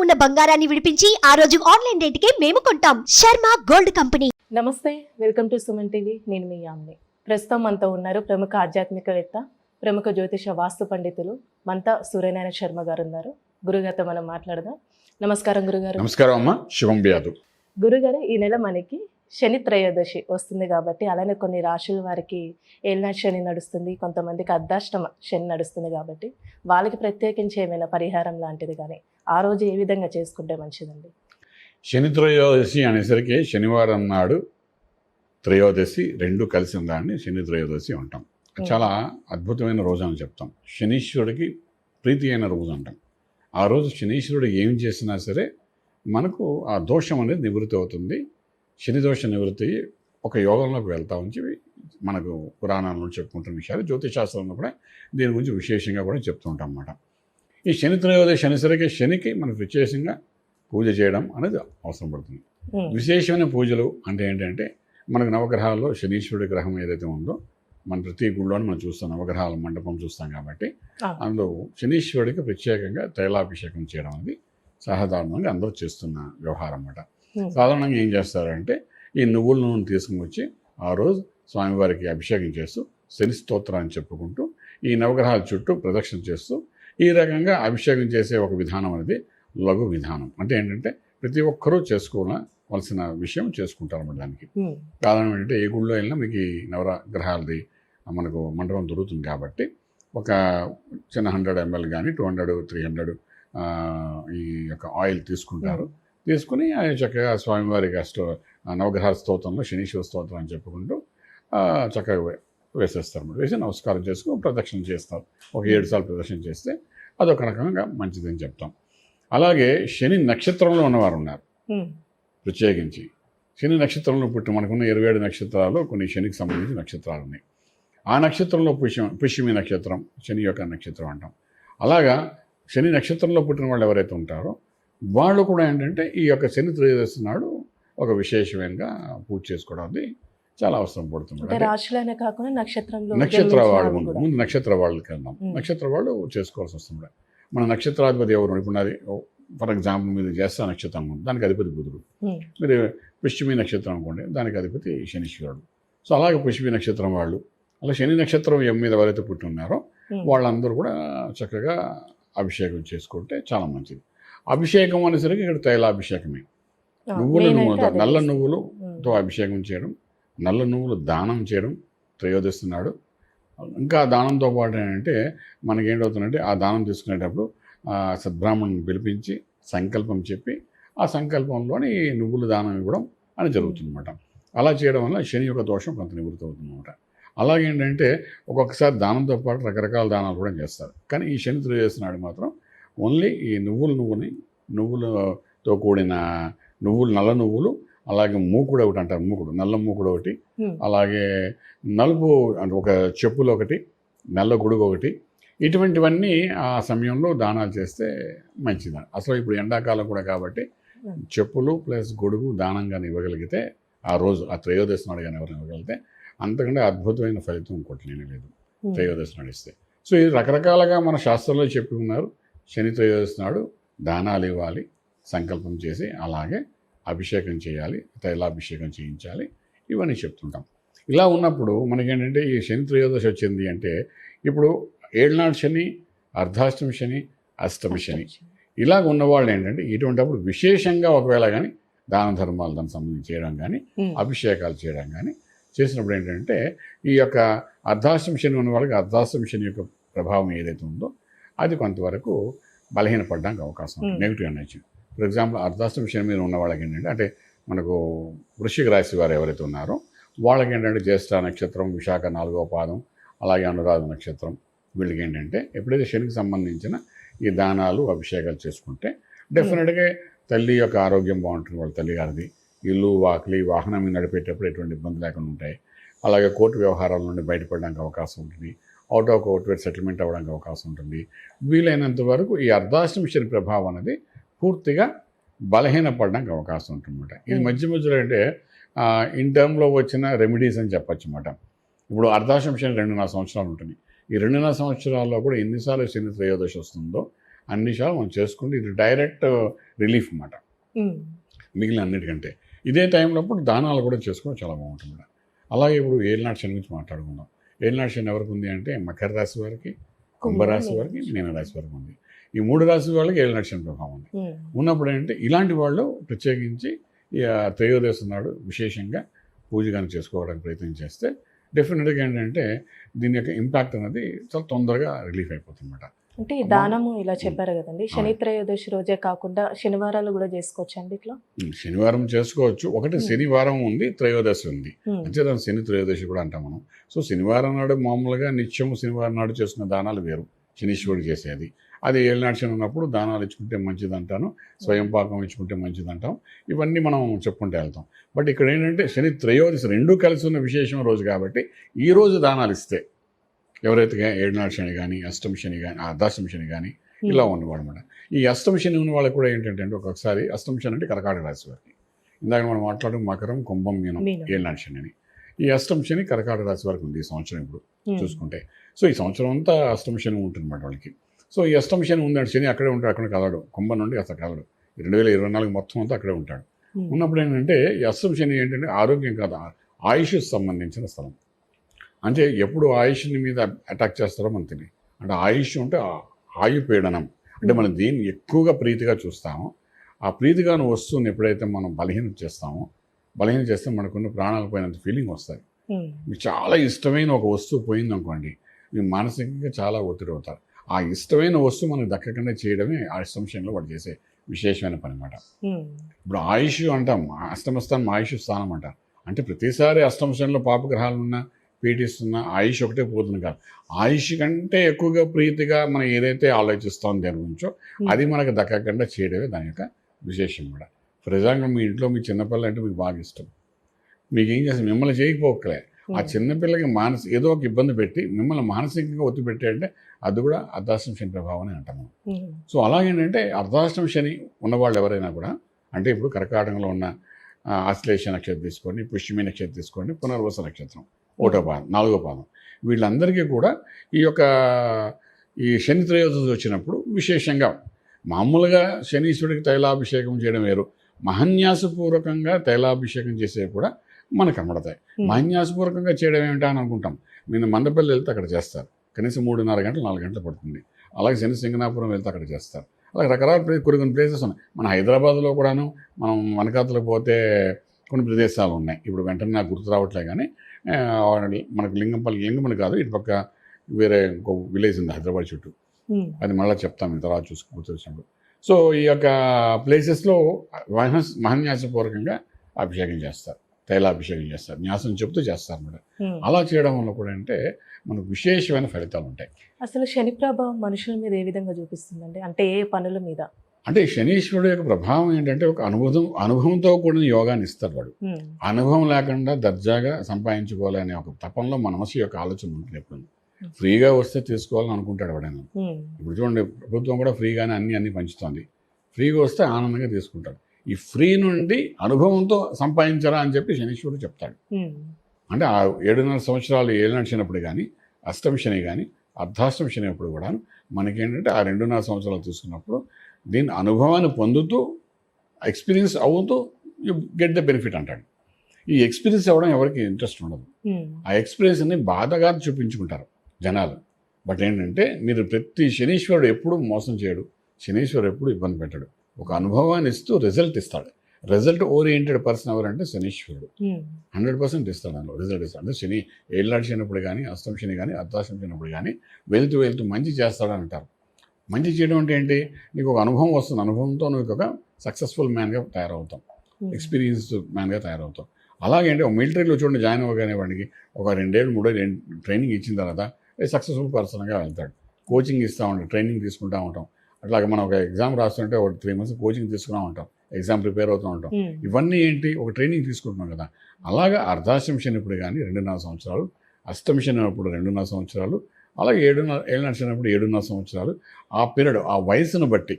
ఉన్న బంగారాన్ని విడిపించి ఆ రోజు ఆన్లైన్ రేటుకే మేము కొంటాం. Sharma gold company. నమస్తే, వెల్కమ్ టు సుమన్ టీవీ. నేను మీ యామ్ని. ప్రస్తుతం మనతో ఉన్నారు ప్రముఖ ఆధ్యాత్మికవేత్త, ప్రముఖ జ్యోతిష వాస్తు పండితులు మంతా సూర్యనారాయణ శర్మ గారు ఉన్నారు. గురుగారితో మనం మాట్లాడదాం. నమస్కారం గురుగారు. నమస్కారం అమ్మ. శుభం వ్యాధు. గురుగారు, ఈ నెల మనకి శని త్రయోదశి వస్తుంది కాబట్టి, అలానే కొన్ని రాశుల వారికి ఏలినాటి శని నడుస్తుంది, కొంతమందికి అర్ధాష్టమ శని నడుస్తుంది కాబట్టి వాళ్ళకి ప్రత్యేకించి ఏమైనా పరిహారం లాంటిది కానీ ఆ రోజు ఏ విధంగా చేసుకుంటే మంచిదండి? శని త్రయోదశి అనేసరికి శనివారం నాడు త్రయోదశి రెండు కలిసిన దాన్ని శని త్రయోదశి అంటాం. చాలా అద్భుతమైన రోజు అని చెప్తాం. శనీశ్వరుడికి ప్రీతి అయిన రోజు అంటాం. ఆ రోజు శనీశ్వరుడు ఏం చేసినా సరే మనకు ఆ దోషం అనేది నివృత్తి అవుతుంది. శని దోష నివృత్తి ఒక యోగంలోకి వెళ్తా ఉంచి మనకు పురాణాలను చెప్పుకుంటున్న విషయాలు, జ్యోతిషాస్త్రంలో కూడా దీని గురించి విశేషంగా కూడా చెప్తూ ఉంటాం అన్నమాట. ఈ శని త్రయోదశి అనేసరికి శనికి మనకు విశేషంగా పూజ చేయడం అనేది అవసరం పడుతుంది. విశేషమైన పూజలు అంటే ఏంటంటే, మనకు నవగ్రహాల్లో శనీశ్వరుడి గ్రహం ఏదైతే ఉందో, మన ప్రతి గుళ్ళోనే మనం చూస్తాం, నవగ్రహాల మండపం చూస్తాం కాబట్టి అందులో శనీశ్వరుడికి ప్రత్యేకంగా తైలాభిషేకం చేయడం అనేది సాధారణంగా అందరూ చేస్తున్న వ్యవహారం అన్నమాట. సాధారణంగా ఏం చేస్తారంటే, ఈ నువ్వుల నూనె తీసుకుని వచ్చి ఆ రోజు స్వామివారికి అభిషేకం చేస్తూ శని స్తోత్రాన్ని చెప్పుకుంటూ ఈ నవగ్రహాల చుట్టూ ప్రదక్షిణ చేస్తూ ఈ రకంగా అభిషేకం చేసే ఒక విధానం అనేది లఘు విధానం. అంటే ఏంటంటే, ప్రతి ఒక్కరూ చేసుకోవాల్సిన విషయం చేసుకుంటారు అన్నమాట. దానికి కారణం ఏంటంటే, ఏ గుళ్ళో వెళ్ళినా మీకు ఈ నవగ్రహాలది మనకు మండపం దొరుకుతుంది కాబట్టి ఒక చిన్న 100 ml కానీ 200, 300 ఈ యొక్క ఆయిల్ తీసుకుంటారు. తీసుకుని చక్కగా స్వామివారికి నవగ్రహాల స్తోత్రంలో శనీశ్వర స్తోత్రం అని చెప్పుకుంటూ చక్కగా వేసేస్తారు అన్నమాట. వేసి నమస్కారం చేసుకుని ప్రదక్షిణ చేస్తారు. ఒక 7 సార్లు ప్రదక్షిణ చేస్తే అదొక రకంగా మంచిదని చెప్తాం. అలాగే శని నక్షత్రంలో ఉన్నవారు ఉన్నారు. ప్రత్యేకించి శని నక్షత్రంలో పుట్టి మనకున్న 27 నక్షత్రాలు కొన్ని శనికి సంబంధించిన నక్షత్రాలు ఉన్నాయి. ఆ నక్షత్రంలో పుష్యమి నక్షత్రం శని యొక్క నక్షత్రం అంటాం. అలాగా శని నక్షత్రంలో పుట్టిన వాళ్ళు ఎవరైతే ఉంటారో వాళ్ళు కూడా ఏంటంటే ఈ యొక్క శని త్రయోదశి నాడు ఒక విశేషంగా పూజ చేసుకోవడానికి చాలా అవసరం పడుతుంది. నక్షత్ర వాళ్ళు ముందు నక్షత్ర వాళ్ళకి వెళ్దాం. నక్షత్ర వాళ్ళు చేసుకోవాల్సి వస్తుంది. మన నక్షత్రాధిపతి ఎవరు? ఇప్పుడు నాది ఫర్ ఎగ్జాంపుల్ మీరు జ్యేష్ఠ నక్షత్రం ఉంది, దానికి అధిపతి బుధుడు. మీరు పుష్యమి నక్షత్రం అనుకోండి, దానికి అధిపతి శనీశ్వరుడు. సో అలాగే పుష్యమి నక్షత్రం వాళ్ళు, అలా శని నక్షత్రం మీద ఎవరైతే పుట్టి ఉన్నారో వాళ్ళందరూ కూడా చక్కగా అభిషేకం చేసుకుంటే చాలా మంచిది. అభిషేకం అనేసరికి ఇక్కడ తైలాభిషేకమే. నల్ల నువ్వులతో అభిషేకం చేయడం, నల్ల నువ్వులు దానం చేయడం త్రయోదశి నాడు. ఇంకా దానంతో పాటు ఏంటంటే మనకేంటవుతుందంటే, ఆ దానం తీసుకునేటప్పుడు సద్బ్రాహ్మణుని పిలిపించి సంకల్పం చెప్పి ఆ సంకల్పంలోని నువ్వుల దానం ఇవ్వడం అని జరుగుతుందన్నమాట. అలా చేయడం వల్ల శని యొక్క దోషం కొంత నివృత్తి అవుతుందన్నమాట. అలాగేంటంటే ఒక్కొక్కసారి దానంతో పాటు రకరకాల దానాలు కూడా చేస్తారు. కానీ ఈ శని త్రయోదశి నాడు మాత్రం ఓన్లీ ఈ నువ్వులతో కూడిన నల్ల నువ్వులు, అలాగే మూకుడు ఒకటి అంటారు, నల్ల మూకుడు ఒకటి, అలాగే నలుపు అంటే ఒక చెప్పులు ఒకటి, నల్ల గొడుగు ఒకటి, ఇటువంటివన్నీ ఆ సమయంలో దానాలు చేస్తే మంచిది. అసలు ఇప్పుడు ఎండాకాలం కూడా కాబట్టి చెప్పులు ప్లస్ గొడుగు దానంగా ఇవ్వగలిగితే ఆ రోజు ఆ త్రయోదశి నాడు కానీ ఎవరైనా ఇవ్వగలిగితే అంతకంటే అద్భుతమైన ఫలితం ఇంకోటి లేదు త్రయోదశి నాడు ఇస్తే. సో ఇది రకరకాలుగా మన శాస్త్రంలో చెప్పి ఉన్నారు. శని త్రయోదశి నాడు దానాలు ఇవ్వాలి, సంకల్పం చేసి అలాగే అభిషేకం చేయాలి, తైలాభిషేకం చేయించాలి, ఇవన్నీ చెప్తుంటాం. ఇలా ఉన్నప్పుడు మనకేంటంటే ఈ శని త్రయోదశి వచ్చింది అంటే, ఇప్పుడు ఏళ్ళనాడు శని, అర్ధాష్టమి శని, అష్టమి శని ఇలాగ ఉన్నవాళ్ళు ఏంటంటే ఇటువంటిప్పుడు విశేషంగా ఒకవేళ కానీ దాన ధర్మాలు దానికి సంబంధించి చేయడం కానీ అభిషేకాలు చేయడం కానీ చేసినప్పుడు ఏంటంటే, ఈ యొక్క అర్ధాష్టమి శని ఉన్న వాళ్ళకి అర్ధాష్టమి శని యొక్క ప్రభావం ఏదైతే ఉందో అది కొంతవరకు బలహీనపడడానికి అవకాశం ఉంది, నెగిటివ్ ఎనర్జీ. ఫర్ ఎగ్జాంపుల్ అర్ధాష్టమి శని మీద ఉన్న వాళ్ళకి ఏంటంటే, అంటే మనకు వృశ్చిక రాశి వారు ఎవరైతే ఉన్నారో వాళ్ళకి ఏంటంటే జ్యేష్ఠ నక్షత్రం, విశాఖ 4వ పాదం, అలాగే అనురాధ నక్షత్రం, వీళ్ళకి ఏంటంటే ఎప్పుడైతే శనికి సంబంధించిన ఈ దానాలు అభిషేకాలు చేసుకుంటే డెఫినెట్గా తల్లి యొక్క ఆరోగ్యం బాగుంటుంది. వాళ్ళ తల్లిగారిది ఇల్లు వాకిలి వాహనం మీద నడిపేటప్పుడు ఎటువంటి ఇబ్బంది లేకుండా ఉంటాయి. అలాగే కోర్టు వ్యవహారాల నుండి బయటపడడానికి అవకాశం ఉంటుంది. అవుట్ ఆఫ్ కోర్ట్ సెటిల్మెంట్ అవ్వడానికి అవకాశం ఉంటుంది. వీలైనంత వరకు ఈ అర్ధాష్టమి శని ప్రభావం అనేది పూర్తిగా బలహీనపడడానికి అవకాశం ఉంటుందన్నమాట. ఇది మధ్య మధ్యలో అంటే ఇన్ టర్మ్లో వచ్చిన రెమెడీస్ అని చెప్పచ్చు అన్నమాట. ఇప్పుడు అర్ధాష్టమి శని 2.5 సంవత్సరాలు ఉంటుంది. ఈ 2.5 సంవత్సరాల్లో కూడా ఎన్నిసార్లు శని త్రయోదశి వస్తుందో అన్ని విషయాలు మనం చేసుకుంటే ఇది డైరెక్ట్ రిలీఫ్ అన్నమాట మిగిలిన అన్నిటికంటే. ఇదే టైంలో అప్పుడు దానాలు కూడా చేసుకోవడం చాలా బాగుంటుంది. అలాగే ఇప్పుడు ఏలినాటి శని గురించి మాట్లాడుకుందాం. ఏలినాటి శని ఎవరికి ఉంది అంటే మకర రాశి వారికి, కుంభరాశి వారికి, మీన రాశి వారికి ఉంది. ఈ 3 రాశి వాళ్ళకి ఏలినాటి శని ప్రభావం ఉంది. ఉన్నప్పుడు ఏంటంటే ఇలాంటి వాళ్ళు ప్రత్యేకించి త్రయోదశి నాడు విశేషంగా పూజ కానీ చేసుకోవడానికి ప్రయత్నం చేస్తే డెఫినెట్గా ఏంటంటే దీని యొక్క ఇంపాక్ట్ అనేది చాలా తొందరగా రిలీఫ్ అయిపోతుంది అన్నమాట. అంటే ఈ దానము ఇలా చెప్పారు కదండి, శని త్రయోదశి రోజే కాకుండా శనివారాలు కూడా చేసుకోవచ్చు అండి ఇట్లా? శనివారం చేసుకోవచ్చు. ఒకటి శనివారం ఉంది, త్రయోదశి ఉంది, అంటే దాని శని త్రయోదశి కూడా అంటాం మనం. సో శనివారం నాడు మామూలుగా నిత్యము శనివారం నాడు చేసుకున్న దానాలు వేరు, శనీశ్వరుడు చేసేది. అది ఏలినాటి శని ఉన్నప్పుడు దానాలు ఇచ్చుకుంటే మంచిది అంటాను, స్వయం పాకం ఇచ్చుకుంటే మంచిది అంటాం. ఇవన్నీ మనం చెప్పుకుంటూ వెళ్తాం. బట్ ఇక్కడ ఏంటంటే శని త్రయోదశి రెండూ కలిసి ఉన్న విశేషం రోజు కాబట్టి ఈ రోజు దానాలు ఇస్తే ఎవరైతే ఏడునాటి శని కానీ, అష్టమ శని కానీ, అర్ధాష్టమ శని కానీ ఇలా ఉన్నవాడు అనమాట. ఈ అష్టమ శని ఉన్న వాళ్ళకి కూడా ఏంటంటే ఒక్కొక్కసారి అష్టమ శని అంటే కర్కాటక రాశి వారికి. ఇందాక మనం మాట్లాడడం మకరం, కుంభం, మీనం ఏలినాటి శని అని. ఈ అష్టమ శని కర్కాటక రాశి వారికి ఉంది ఈ సంవత్సరం ఇప్పుడు చూసుకుంటే. సో ఈ సంవత్సరం అంతా అష్టమ శని ఉంటుంది అన్నమాట వాళ్ళకి. సో ఈ అష్టమ శని ఉందంటే శని అక్కడే ఉంటాడు, అక్కడ కదలడు, కుంభం నుండి అసలు కదలడు. 2024 మొత్తం అంతా అక్కడే ఉంటాడు. ఉన్నప్పుడు ఏంటంటే ఈ అష్టమ శని ఏంటంటే ఆరోగ్యం కాదు, ఆయుష్ సంబంధించిన స్థలం. అంటే ఎప్పుడు ఆయుష్ని మీద అటాక్ చేస్తారో మనకు తెలియదు. అంటే ఆయుష్ అంటే ఆయుపీడనం, అంటే మనం దీన్ని ఎక్కువగా ప్రీతిగా చూస్తామో ఆ ప్రీతిగాను వస్తువుని ఎప్పుడైతే మనం బలహీనం చేస్తామో, బలహీనం చేస్తే మనకున్న ప్రాణాలు పోయినంత ఫీలింగ్ వస్తుంది. మీకు చాలా ఇష్టమైన ఒక వస్తువు పోయిందనుకోండి, మీరు మానసికంగా చాలా ఒత్తిడి అవుతారు. ఆ ఇష్టమైన వస్తువు మనకు దక్కకుండా చేయడమే ఆ అష్టమశనిలో వాడు చేసే విశేషమైన పని అన్నమాట. ఇప్పుడు ఆయుష్ అంటాం, అష్టమస్థానం ఆయుష్ స్థానం అంటారు. అంటే ప్రతిసారి అష్టమశనిలో పాపగ్రహాలు ఉన్నా పీడిస్తున్న ఆయుష్ ఒకటే పోతుంది కాదు, ఆయుష్ కంటే ఎక్కువగా ప్రీతిగా మనం ఏదైతే ఆలోచిస్తాం దాని గురించో అది మనకు దక్కకుండా చేయడమే దాని యొక్క విశేషం కూడా. ఫర్ ఎగ్జాంపుల్ మీ ఇంట్లో మీ చిన్నపిల్ల అంటే మీకు బాగా ఇష్టం, మీకు ఏం చేస్తుంది, మిమ్మల్ని చేయకపోకలే ఆ చిన్నపిల్లకి ఏదో ఒక ఇబ్బంది పెట్టి మిమ్మల్ని మానసికంగా ఒత్తిడి పెట్టాయంటే అది కూడా అర్ధాష్టమ శని ప్రభావం అని అంటాము. సో అలాగేంటంటే అర్ధాష్టమ శని ఉన్నవాళ్ళు ఎవరైనా కూడా, అంటే ఇప్పుడు కర్కాటకంలో ఉన్న ఆశ్లేష నక్షత్రం తీసుకోండి, పుష్యమి నక్షత్రం తీసుకోండి, పునర్వస నక్షత్రం 1వ పాదం 4వ పాదం, వీళ్ళందరికీ కూడా ఈ శని త్రయోదశి వచ్చినప్పుడు విశేషంగా మామూలుగా శనీశ్వరుడికి తైలాభిషేకం చేయడం వేరు, మహన్యాసపూర్వకంగా తైలాభిషేకం చేసేవి కూడా మనకు కనబడతాయి. మహన్యాసపూర్వకంగా చేయడం ఏమిటా అని అనుకుంటాం. నేను మండపల్లి వెళ్తే అక్కడ చేస్తారు, కనీసం 3.5 గంటలు 4 గంటలు పడుతుంది. అలాగే శని సింగనాపురం వెళ్తే అక్కడ చేస్తారు. అలాగే రకరకాల కొన్ని ప్లేసెస్ ఉన్నాయి. మన హైదరాబాద్లో కూడాను మనం వనకాతలకు పోతే కొన్ని ప్రదేశాలు ఉన్నాయి. ఇప్పుడు వెంటనే నాకు గుర్తు రావట్లే కానీ మనకు లింగంపల్లి కాదు, ఇటు పక్క వేరే ఇంకో విలేజ్ ఉంది హైదరాబాద్ చుట్టూ, అది మళ్ళీ చెప్తాం మీ తర్వాత గుర్తొచ్చినప్పుడు. సో ఈ యొక్క ప్లేసెస్లో మహన్యాసపూర్వకంగా అభిషేకం చేస్తారు, తైలాభిషేకం చేస్తారు, న్యాసం చెప్తూ చేస్తారు అన్నమాట. అలా చేయడం వల్ల కూడా అంటే మనకు విశేషమైన ఫలితాలు ఉంటాయి. అసలు శని ప్రభావం మనుషుల మీద ఏ విధంగా చూపిస్తుందండి, అంటే ఏ పనుల మీద? అంటే శనీశ్వరుడు యొక్క ప్రభావం ఏంటంటే ఒక అనుభవంతో కూడిన యోగాన్ని ఇస్తాడు వాడు. అనుభవం లేకుండా దర్జాగా సంపాదించుకోవాలనే ఒక తపంలో మన మనసు యొక్క ఆలోచన ఉంటుంది. ఎప్పుడు ఫ్రీగా వస్తే తీసుకోవాలని అనుకుంటాడు వాడైనా. ఇప్పుడు చూడండి, ప్రభుత్వం కూడా ఫ్రీగానే అన్ని పంచుతోంది. ఫ్రీగా వస్తే ఆనందంగా తీసుకుంటాడు. ఈ ఫ్రీ నుండి అనుభవంతో సంపాదించరా అని చెప్పి శనీశ్వరుడు చెప్తాడు. అంటే ఆ 7.5 సంవత్సరాలు ఏలినాటి శనప్పుడు కానీ, అష్టమ శని కానీ, అర్ధాష్టమ శని అప్పుడు కూడా మనకేంటంటే ఆ 2.5 సంవత్సరాలు తీసుకున్నప్పుడు దీని అనుభవాన్ని పొందుతూ ఎక్స్పీరియన్స్ అవుతూ యూ గెట్ ద బెనిఫిట్ అంటాడు. ఈ ఎక్స్పీరియన్స్ అవ్వడం ఎవరికి ఇంట్రెస్ట్ ఉండదు. ఆ ఎక్స్పీరియన్స్ని బాధగా చూపించుకుంటారు జనాలు. బట్ ఏంటంటే మీరు ప్రతి శనీశ్వరుడు ఎప్పుడు మోసం చేయడు, శనీశ్వరుడు ఎప్పుడు ఇబ్బంది పెట్టాడు. ఒక అనుభవాన్ని ఇస్తూ రిజల్ట్ ఇస్తాడు. రిజల్ట్ ఓరియంటెడ్ పర్సన్ ఎవరంటే శనీశ్వరుడు 100% ఇస్తాడు. దానిలో రిజల్ట్ ఇస్తాడు. అంటే శని ఏళ్ళనాటి శనిప్పుడు కానీ, అష్టమ శని కానీ, అర్ధాష్టమ శనిప్పుడు కానీ వెళ్తూ మంచి చేస్తాడని అంటారు. మంచి చేయడం అంటే ఏంటి, నీకు ఒక అనుభవం వస్తుంది, అనుభవంతో నువ్వు ఒక సక్సెస్ఫుల్ మ్యాన్గా తయారవుతాం, ఎక్స్పీరియన్స్డ్ మ్యాన్గా తయారవుతాం. అలాగే అంటే ఒక మిలిటరీలో చూడండి జాయిన్ అవ్వగానే వాడికి ఒక 2 ఏళ్ళు 3 ఏళ్ళు ట్రైనింగ్ ఇచ్చిన తర్వాత సక్సెస్ఫుల్ పర్సన్గా వెళ్తాడు. కోచింగ్ ఇస్తూ ఉంటాం, ట్రైనింగ్ తీసుకుంటూ ఉంటాం. అట్లాగే మనం ఒక ఎగ్జామ్ రాస్తుంటే ఒక 3 months కోచింగ్ తీసుకున్నా ఉంటాం, ఎగ్జామ్ ప్రిపేర్ అవుతూ ఉంటాం. ఇవన్నీ ఏంటి, ఒక ట్రైనింగ్ తీసుకుంటున్నాం కదా. అలాగే అర్ధాష్టమ శని ఇప్పుడు కానీ 2.5 సంవత్సరాలు, అష్టమ శని అప్పుడు 2.5 సంవత్సరాలు, అలాగే ఏళ్ళనాటి శని అప్పుడు 7.5 సంవత్సరాలు. ఆ పీరియడ్ ఆ వయసును బట్టి,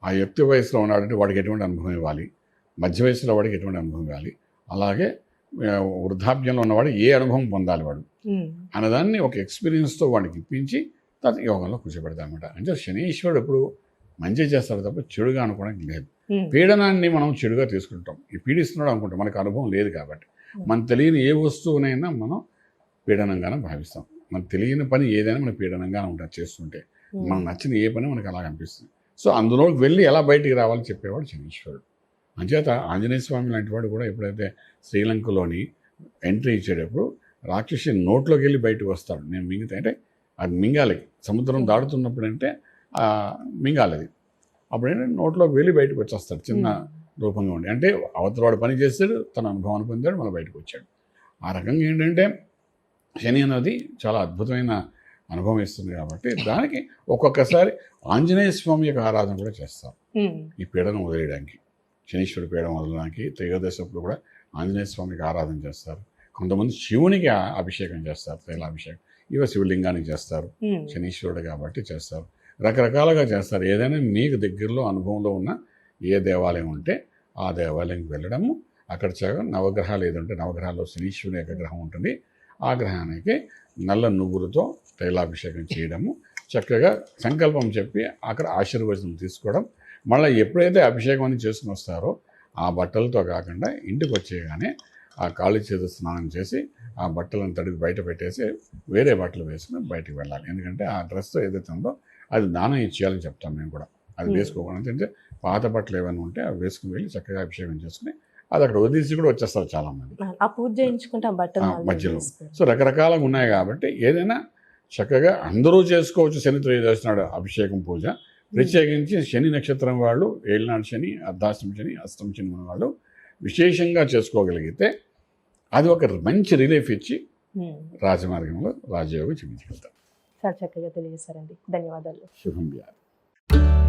ఆ యుక్తి వయసులో ఉన్నాడంటే వాడికి ఎటువంటి అనుభవం ఇవ్వాలి, మధ్య వయసులో వాడికి ఎటువంటి అనుభవం ఇవ్వాలి, అలాగే వృద్ధాప్యంలో ఉన్నవాడు ఏ అనుభవం పొందాలి వాడు అన్నదాన్ని ఒక ఎక్స్పీరియన్స్తో వాడికి ఇప్పించి యోగంలో కూర్చోబెడతామన్నమాట. అంటే శనీశ్వరుడు ఎప్పుడు మంచి చేస్తాడు తప్ప చెడుగా అనుకోవడానికి లేదు. ఉమ్, పీడనాన్ని మనం చెడుగా తీసుకుంటాం. ఈ పీడిస్తున్నాడు అనుకుంటాం, మనకు అనుభవం లేదు కాబట్టి. మన తెలియని ఏ వస్తువునైనా మనం పీడనంగానే భావిస్తాం. మనకు తెలియని పని ఏదైనా మన పీడనంగానే ఉంటుంది చేస్తుంటే. ఉమ్, మనకు నచ్చిన ఏ పని మనకు అలా అనిపిస్తుంది. సో అందులోకి వెళ్ళి ఎలా బయటికి రావాలని చెప్పేవాడు శనీశ్వరుడు. అంచేత ఆంజనేయ స్వామి లాంటి వాడు కూడా ఎప్పుడైతే శ్రీలంకలోని ఎంట్రీ ఇచ్చేటప్పుడు రాక్షసి నోట్లోకి వెళ్ళి బయటకు వస్తాడు. నేను మింగితే అంటే అది మింగాలి, సముద్రం దాడుతున్నప్పుడు అంటే మింగాలి అది. అప్పుడేంటంటే నోట్లోకి వెళ్ళి బయటకు వచ్చేస్తాడు చిన్న రూపంగా ఉండి. అంటే అవతలవాడు పని చేస్తాడు, తన అనుభవాన్ని పొందాడు, మళ్ళీ బయటకు వచ్చాడు. ఆ రకంగా ఏంటంటే శని అనేది చాలా అద్భుతమైన అనుభవం ఇస్తుంది కాబట్టి దానికి ఒక్కొక్కసారి ఆంజనేయ స్వామి యొక్క ఆరాధన కూడా చేస్తారు ఉమ్, ఈ పీడను వదిలేయడానికి. శనీశ్వరుడు పీడన వదలడానికి త్రయోదశప్పుడు కూడా ఆంజనేయ స్వామికి ఆరాధన చేస్తారు. కొంతమంది శివునికి అభిషేకం చేస్తారు, తైలాభిషేకం. ఇవ శివలింగానికి చేస్తారు, ఉమ్, శనీశ్వరుడు కాబట్టి చేస్తారు. రకరకాలుగా చేస్తారు. ఏదైనా మీకు దగ్గరలో అనుభవంలో ఉన్న ఏ దేవాలయం ఉంటే ఆ దేవాలయంకి వెళ్ళడము, అక్కడ నవగ్రహాలు ఏదంటే నవగ్రహాల్లో శనీశ్వరుని యొక్క గ్రహం ఉంటుంది. ఆ గ్రహానికి నల్ల నువ్వులతో తైలాభిషేకం చేయడము, చక్కగా సంకల్పం చెప్పి అక్కడ ఆశీర్వచనం తీసుకోవడం. మళ్ళీ ఎప్పుడైతే అభిషేకం అని చేసుకుని వస్తారో ఆ బట్టలతో కాకుండా ఇంటికి వచ్చేగానే ఆ కాళ్ళు చేతులు స్నానం చేసి ఆ బట్టలను తడికి బయట పెట్టేసి వేరే బట్టలు వేసుకుని బయటికి వెళ్ళాలి. ఎందుకంటే ఆ డ్రెస్ ఏదైతే ఉందో అది దానం ఇచ్చేయాలని చెప్తాం మేము కూడా. అది వేసుకోకూడదు. అంటే పాత బట్టలు ఏమైనా ఉంటే అవి వేసుకుని వెళ్ళి చక్కగా అభిషేకం చేసుకుని అది అక్కడ వదిలేసి కూడా వచ్చేస్తారు చాలామంది ఆ పూజ చేయించుకుంటే ఆ బట్టలు మళ్ళీ మధ్యలో. వేసుకోరు. సో రకరకాలుగా ఉన్నాయి కాబట్టి ఏదైనా చక్కగా అందరూ చేసుకోవచ్చు. శని త్రయోదశి నాడు అభిషేకం పూజ. ప్రత్యేకించి శని నక్షత్రం వాళ్ళు, ఏళ్ళనాడు శని, అర్ధాష్టమి శని, అష్టమి శని ఉన్న వాళ్ళు విశేషంగా చేసుకోగలిగితే అది ఒక మంచి రిలీఫ్ ఇచ్చి ఉమ్, రాజమార్గంలో రాజయోగం చూపించగలుగుతారు. చాలా చక్కగా తెలియజేశారండి. ధన్యవాదాలు. శుభం వ్యాధి.